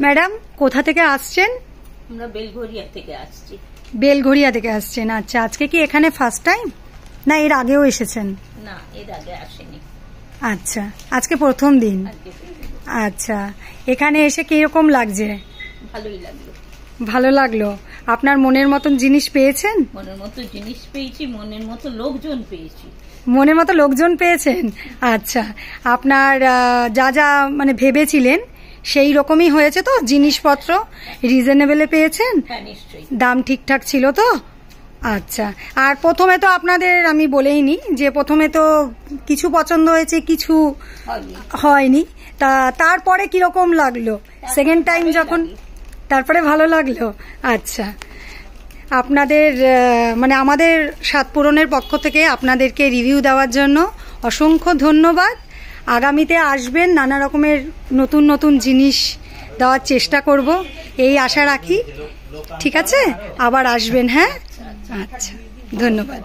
Madam কোথা থেকে আসছেন? আমরা বেলঘরিয়া থেকে আসছি। বেলঘরিয়া থেকে আসছেন, আচ্ছা। আজকে কি এখানে ফার্স্ট টাইম না এর আগেও এসেছেন? না, এর আগে আসেনি। আচ্ছা, আজকে প্রথম দিন। আচ্ছা, এখানে এসে কিরকম লাগছে? ভালোই লাগলো। ভালো লাগলো। আপনার মনের মতন জিনিস পেয়েছেন? মনের মতো জিনিস পেয়েছি, মনের মতো লোকজন পেয়েছি। মনের মতো লোকজন পেয়েছেন, আচ্ছা। আপনার যা যা মানে ভেবেছিলেন সেই রকমই হয়েছে তো? জিনিসপত্র রিজনেবলে পেয়েছেন? হ্যাঁ, নিশ্চয়ই। দাম ঠিকঠাক ছিল তো? আচ্ছা। আর প্রথমে তো আপনাদের আমি বলেই নি যে প্রথমে তো কিছু পছন্দ হয়েছে, কিছু হয়নি। তারপরে কিরকম লাগলো সেকেন্ড টাইম যখন? তারপরে ভালো লাগলো, আচ্ছা। আপনাদের মানে আমাদের সাতপুরনের পক্ষ থেকে আপনাদেরকে রিভিউ দেওয়ার জন্য অসংখ্য ধন্যবাদ। আগামীতে আসবেন, নানা রকমের নতুন নতুন জিনিস দেওয়ার চেষ্টা করব এই আশা রাখি। ঠিক আছে, আবার আসবেন। হ্যাঁ, আচ্ছা, ধন্যবাদ।